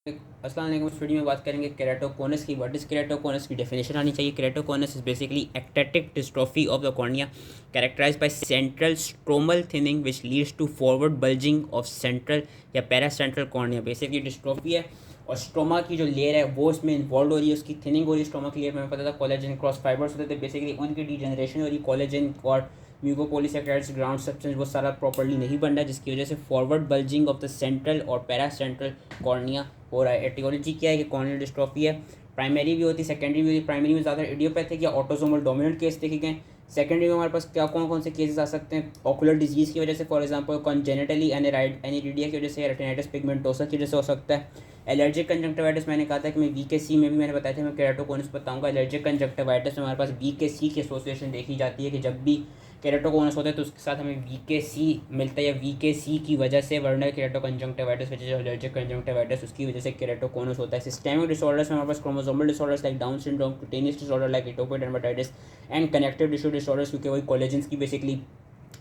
अस्सलाम वालेकुम। इस वीडियो में बात करेंगे केराटोकोनस की। व्हाट इज केराटोकोनस की डेफिनेशन आनी चाहिए। Keratoconus is basically ectatic dystrophy of the cornea characterized by central stromal thinning which leads to forward bulging of central या पैरासेंट्रल कॉर्निया। बेसिकली डिस्ट्रॉफी है और स्ट्रोमा की जो लेयर है वो इसमें इन्वॉल्व हो रही है, उसकी थिनिंग हो रही है। स्ट्रोमा की लेयर में पता था कोलेजन क्रॉस फाइबर्स होते थे, बेसिकली उनकी डीजनरेशन हो रही है। कोलेजन और म्यूकोपॉलीसैकेराइड्स ग्राउंड सब्सटेंस वो सारा प्रॉपर्ली नहीं बन रहा है, जिसकी वजह से forward bulging of the central और पैरासेंट्रल कॉर्निया हो रहा है। एटियोलॉजी क्या है कि कॉर्नियल डिस्ट्रॉफी है। प्राइमरी भी होती है, सेकेंडरी भी होती है। प्राइमरी में ज़्यादा इडियोपैथिक या ऑटोसोमल डोमिनेंट केस देखे गए। सेकेंडरी में हमारे पास क्या कौन कौन से केसेस आ सकते हैं? ऑकुलर डिजीज़ की वजह से, फॉर एग्जांपल कॉन्जेनिटली एनिरिडिया की वजह से, रेटिनाइटिस पिगमेंटोसा की वजह से हो सकता है। एलर्जिक कंजक्टिवाइटिस मैंने कहा था कि मैं वीकेसी में भी मैंने बताया था, मैं केराटोकोनस बताऊंगा। एलर्जिक कंजक्टिवाइटिस में हमारे पास वीकेसी की एसोसिएशन देखी जाती है कि जब भी केराटोकोनस होता है तो उसके साथ हमें वीकेसी मिलता है, या वीकेसी की वजह से वर्नल केराटोकंजक्टिवाइटिस वजह से एलर्जिक कंजक्टिवाइटिस उसकी वजह से केराटोकोनस होता है। सिस्टेमिक डिसऑर्डर्स में हमारे पास chromosomal disorders like Down syndrome, cutaneous disorder like atopic dermatitis and connective tissue disorders, क्योंकि वही कोलेजन्स की बेसिकली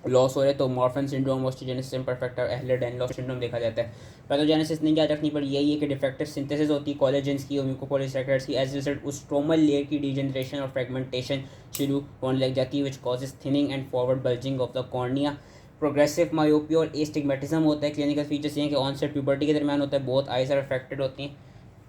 लॉस हो रहे तो Marfan syndrome, osteogenesis imperfecta, Ehlers Danlos syndrome देखा जाता है। पैथोजेनेसिस नहीं याद रखनी पड़ी, यही है कि डिफेक्टिव सिंथेसिस होती है कोलेजन्स की और म्यूकोपॉलीसैकेराइड्स की। एज रिजल्ट उस स्ट्रोमल लेयर की डीजनरेशन और फ्रेगमेंटेशन शुरू होने लग जाती है, which causes thinning and forward bulging of the cornea. Progressive myopia और एस्टिग्मेटिज्म होता है। क्लिनिकल फीचर्स ये हैं कि ऑनसेट प्यूबर्टी के दरमियान होता है, बहुत आइज आर अफेक्टेड होती हैं।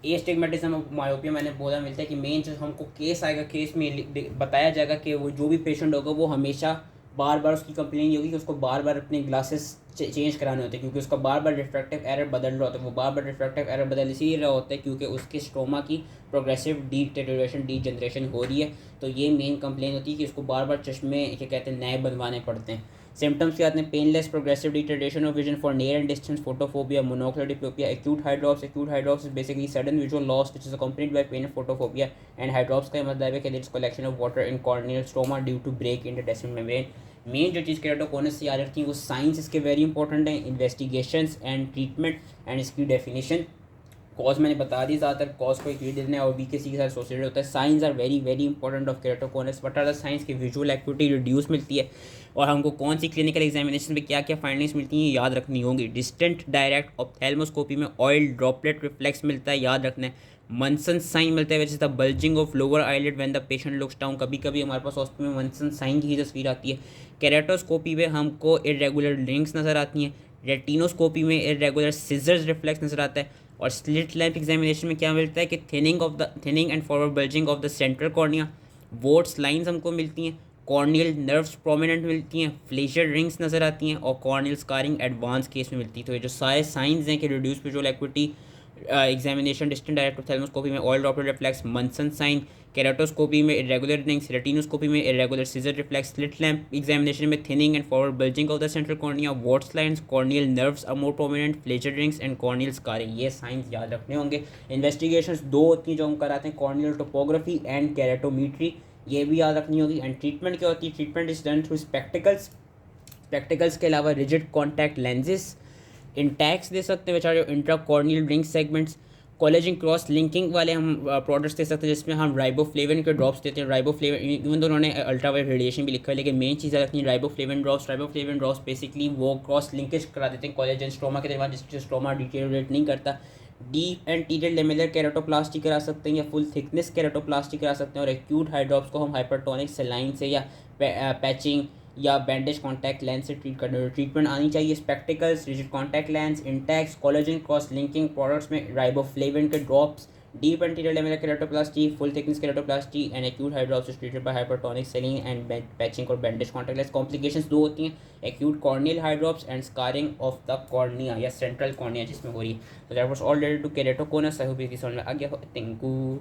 एस्टिग्मेटिज्म और मायोपिया मैंने बोला मिलता है कि मेन जो हमको केस आएगा, केस में बताया जाएगा कि वो जो भी पेशेंट होगा वो हमेशा बार बार उसकी कंप्लेन ये होगी कि उसको बार बार अपने ग्लासेस चेंज कराने होते हैं, क्योंकि उसका बार बार रिफ्रैक्टिव एरर बदल रहा होता है। वो बार बार रिफ्रैक्टिव एरर बदल इसीलिए रहा होता है क्योंकि उसके स्ट्रोमा की प्रोग्रेसिव डीटेरियोरेशन, डीजनरेशन हो रही है। तो ये मेन कंप्लेन होती है कि उसको बार बार चश्मे क्या कहते हैं नए बनवाने पड़ते हैं। सिम्टम्स क्या आते हैं? Painless progressive deterioration of vision for near and distance, photophobia, monocular diplopia, acute hydrops. Acute hydrops is basically sudden visual loss which is accompanied by pain, photophobia and hydrops का मतलब है कि there is collection of water in corneal stroma due to break in the Descemet's membrane. Main जो चीज़ keratoconus से याद रखती है वो साइंस इसके वेरी इंपॉर्टेंट है, इन्वेस्टिगेशंस एंड ट्रीटमेंट एंड इसकी डेफिनेशन। कॉज मैंने बता दी, ज़्यादातर कॉज को एक देना है और वीकेसी के साथ एसोसिएटेड होता है। Signs are very very important of keratoconus. What are the signs की विजुअल एक्टिविटी रिड्यूस मिलती है और हमको कौन सी क्लिनिकल एग्जामिनेशन में क्या क्या फाइंडिंग्स मिलती हैं याद रखनी होगी। डिस्टेंट डायरेक्ट ऑप्थेल्मोस्कोपी में ऑयल ड्रॉपलेट रिफ्लेक्स मिलता है, याद रखना है। मंसन साइन मिलता है which is the bulging of lower eyelid when the patient looks down. कभी कभी हमारे पास हॉस्पिटल में मंसन साइन की तस्वीर आती है। केराटोस्कोपी में हमको इरेगुलर लिंक्स नज़र आती हैं। रेटिनोस्कोपी में इरेगुलर सिजर्स रिफ्लेक्स नज़र आता है। और स्लिट लैंप एग्जामिनेशन में क्या मिलता है कि thinning and forward bulging of the central cornea. Votes lines हमको मिलती हैं। कॉर्नियल नर्व्स प्रोमिनेंट मिलती हैं। फ्लेशियर रिंग्स नज़र आती हैं और कॉर्नियल स्कारिंग एडवांस केस में मिलती है। तो ये जो सारे साइंस हैं कि reduce visual acuity examination, distant direct ophthalmoscopy में oil droplet reflex, Munson sign, keratoscopy में इरेगुलर रिंग्स, रेटिनोस्कोपी में irregular scissor reflex, slit lamp examination में thinning and forward bulging of the central cornea, Vogt's lines, corneal nerves are more prominent, Fleischer rings and corneal scarring. ये signs याद रखने होंगे। Investigations दो होती हैं जो हम कराते हैं, कॉर्नियल टोपोग्राफी एंड केराटोमीट्री, ये भी याद रखनी होगी। एंड ट्रीटमेंट क्या होती है? Treatment is done through spectacles. Spectacles के अलावा रिजिड कॉन्टैक्ट लेंसेज, इंटैक्स दे सकते हैं which are intra corneal ring segments. Collagen cross linking वाले हम प्रोडक्ट्स दे सकते हैं जिसमें हम राइबोफ्लेविन के ड्रॉप्स देते हैं। राइबोफ्लेविन इवन तो उन्होंने अल्ट्रावायलेट रेडिएशन भी लिखा है, लेकिन मेन चीज़ रखनी है riboflavin drops. Riboflavin drops basically वो क्रॉस लिंकेज करा देते हैं कोलेजन स्ट्रोमा के दरमियान, जिससे स्ट्रोमा डिटेरियोरेट नहीं करता। डीप एंटीरियर लेमेलर केराटोप्लास्टी करा सकते हैं या फुल थिकनेस केराटोप्लास्टी करा सकते हैं। और एक्यूट हाइड्रॉप्स को हम हाइपरटोनिक सेलाइन से या पैचिंग या बैंडेज कॉन्टैक्ट लेंस से ट्रीट करने। ट्रीटमेंट आनी चाहिए spectacles, rigid contact lens, Intacs, collagen cross linking products में राइबोफ्लेविन के drops, deep anterior lamellar keratoplasty, full thickness keratoplasty and acute hydrops is treated by hypertonic saline and patching और bandage contact lens. Complications दो होती हैं, acute corneal hydrops and scarring of the cornea या central cornea जिसमें हो रही है। तो that was all related to keratoconus. I hope ये समझ में आ गया हो। Thank you.